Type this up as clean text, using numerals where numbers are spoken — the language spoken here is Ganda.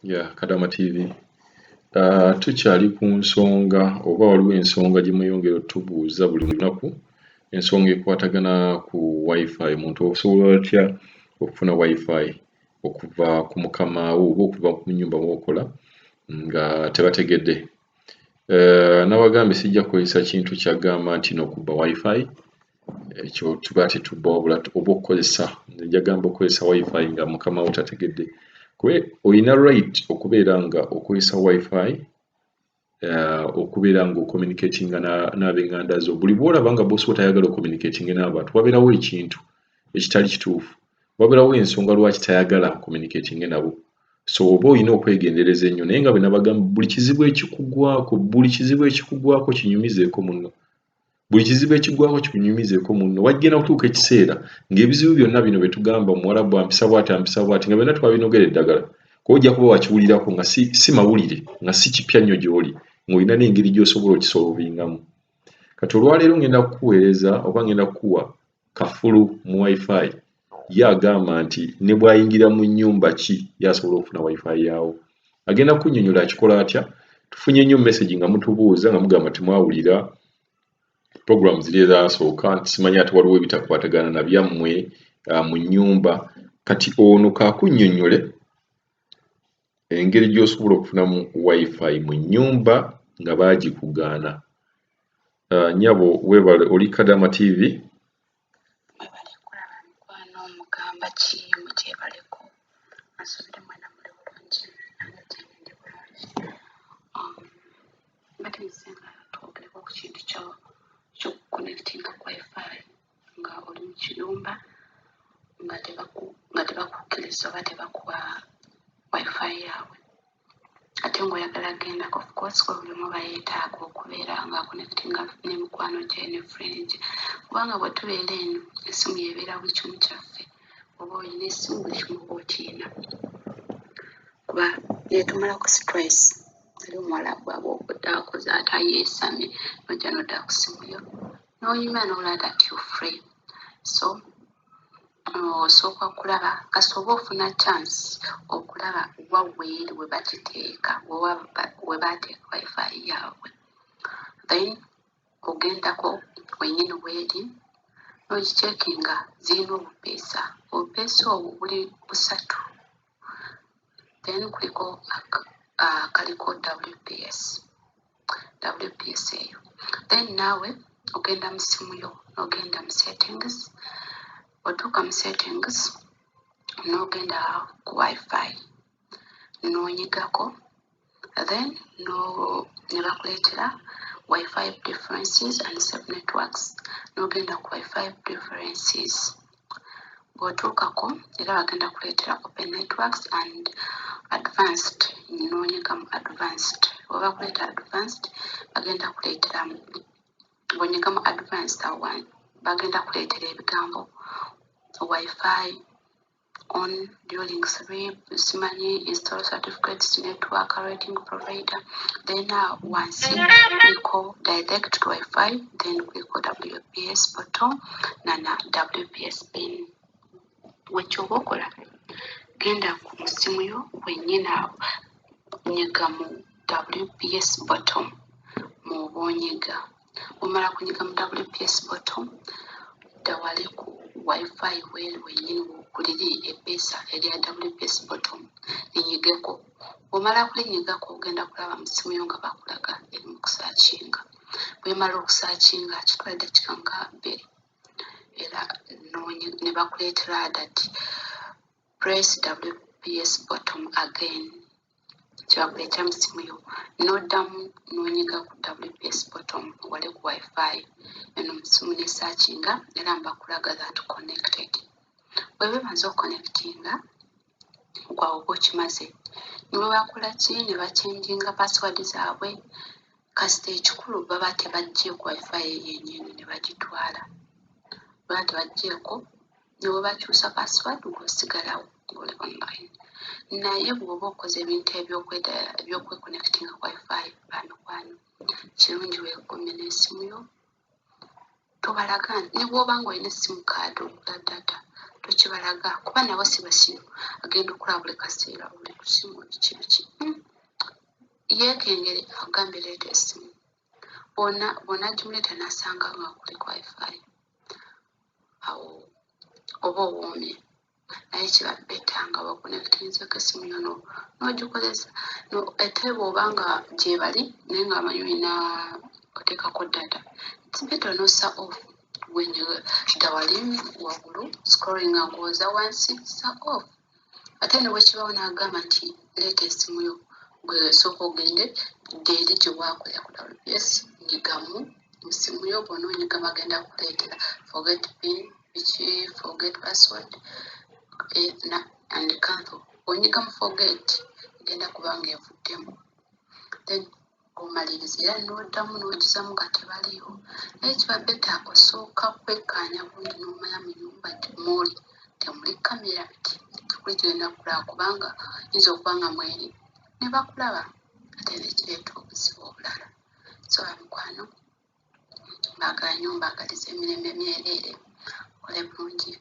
Kadaama TV. Tukyali ku nsonga oba waliwo ensonga gye mweyongera otubuuza buli lunaku, ensonga ekwatagana ku WiFi. Omuntu osobola atya okufuna WiFi okuva ku mukama wo oba okuva ku nnyumba w'okola nga tebategedde. Nabagambye sijja kukozesa kintu kyagamba nti n'okubba WiFi, ekyo tuba tetubba wabula oba okukozesa, nja gamba okukozesa WiFi nga mukama wo tategedde. Kwe olina right okubeera nga okozesa WiFi, okubeera nga ocommunicatinga n'ab'enganda zo. Buli bw'olaba nga bosi wo tayagala ocommunicatinga n'abantu, wabeerawo ekintu ekitali kituufu, wabeerawo ensonga lwaki tayagala communicatinga nabo. So oba olina okwegendereza ennyo, naye nga bwe nabagamba buli kizibu ekikugwako kinyumizeeko munno. Buli kizibu ekigwako kinyumizeeko munno. Wajja kutuuka ekiseera ng'ebizibu byonna bino bye tugamba Omuwarabu ampisa bw'ati nga byonna twabinogera eddagala. Ko ojja kuba wakiwulirako nga si mawulire, nga si kipya nnyo gy'oli, ng'olina n'engeri gy'osobola okisolvingamu. Kati olwaleero ngenda kukuweereza oba ngenda kukuwa kafulu mu WiFi. Ye agamba nti ne bw'ayingira mu nnyumba ki y'asobola okufuna WiFi yaawo. Agenda kunnyonnyola akikola atya. Tufunye nnyo message nga mutubuuza nga mugamba temwawulira program ziri ezasooka, simanyi ate waliwo ebitakwatagana na byammwe mu nnyumba. Kati ono kaakunnyonnyole engeri gy'osobola okufunamu WiFi mu nnyumba nga baagikugaana. Nnyabo weebale, oli Kadaama TV. Connecting WiFi nga oli mu kiyumba nga tebakukkiriza oba tebakuwa WiFi yaabwe, ate ng'oyagala gendako, of course buli omu bayeetaaga okubeera nga connectinga n'emikwano gye ne friends gye, kubanga bwe tubeera eno essimu yeebeera buli kimu kyaffe. Oba olina essimu buli kimu oba okiina, kuba yeetumalako stress. Ali omuwala bw'aba akoze ate yeesamye n'ojja n'odda ku ssimu yo n'oyima n'olaba that you free. So osooka kulaba kasita oba ofuna chance okulaba wawweeri we bagiteeka, we baateeka WiFi yaabwe, then ogendako wennyini weeri n'ogicekinga zirina obupeesa. Obupeesa obwo buli busatu, then kuliko kaliko WPS eyo. Then naawe ogenda mu ssimu yo n'ogenda mu settings. Otuuka mu settings n'ogenda ku WiFi n'onyigako, then ne bakuleetera WiFi preferences and save networks. N'ogenda ku WiFi preferences. Bw'otuukako era bagenda kuleetera open networks and advanced. N'onyiga mu advanced. Bwe bakuleeta advanced bagenda kuleetera bw'onyiga mu advanced bagenda kuleetera ebigambo WiFi on during sleep, simanyi install certificates, network rating provider. Then once we go direct to WiFi, then we go WPS bottom na WPS pin. Wekyoba okola genda ku ssimu yo wennyini awo nyiga mu WPS bottom mu bonyiga. Omala kunyiga mu WPS bottom, dawale ku WiFi weeri wennyini kuliri epeesa erya WPS bottom linyigeko. Omala kulinyigako ogenda kulaba mu ssimu yo nga bakulaga eri mu kusaakinga. Bwemala okusaakinga kitwala eddakiika nga 2 era ne bakuleetera that press WPS bottom again. Kyebakuleetera mu ssimu yo n'oddamu n'onyiga ku WPS bottom wale ku WiFi eno mu ssimu n'esaakinga era mbakulaga that connected. Bwe bamaze okuconnectinga gwawe oba okimaze, ne bwe bakola ki ne bachanginga password zaabwe. Kasita ekikulu baba tebajje ku WiFi yennyini ne bagitwala. Baba tebajjeeko, ne bwe bakyusa password ng'osigalawo ng'oli online. Naye bw'oba okoze ebintu eby'okweconnectinga ku WiFi bamikwano, kirungi weegomye n'essimu yo. Tobalaga ne bw'oba ng'olina essimu kaadi ogula data, tokibalaga kuba nabo si basiru agenda okulaba buli kaseera buli kusimu kibiki yeekengere agambye leeta essimu bona gimuleeta n'asanga nga kuli wifi awo oba owoomye naye kiba beta nga bakonekitinzeko essimu yo n'ogikozesa ate bw'oba nga gye bali naye nga amanyi olina oteekako data beta nossa off wali waggulu scrolling ng'oza wansi sa off ate ne bwekibawo n'agamba nti leeta essimu yo gwe sooka ogende eri gye waakolera ku WPS nyigamu mu ssimu yo bw'ona onyigama agenda kuleetera forget pin biki forget password and cancel onyigamu forget egenda kuba nga evuddemu then omaliriza era n'oddamu n'ogizamu nga tebaliiwo naye kiba beta osooka kwekkaanya bulungi n'omanya mu nnyumba gyemuli temuli kamera ti kuli gyenda kulaba kubanga yinza okuba nga mweri ne bakulaba ate nekireeta obuzibu obulala so mikwano mbaagala nnyo mbaagaliza emirembe myereere ole bulungi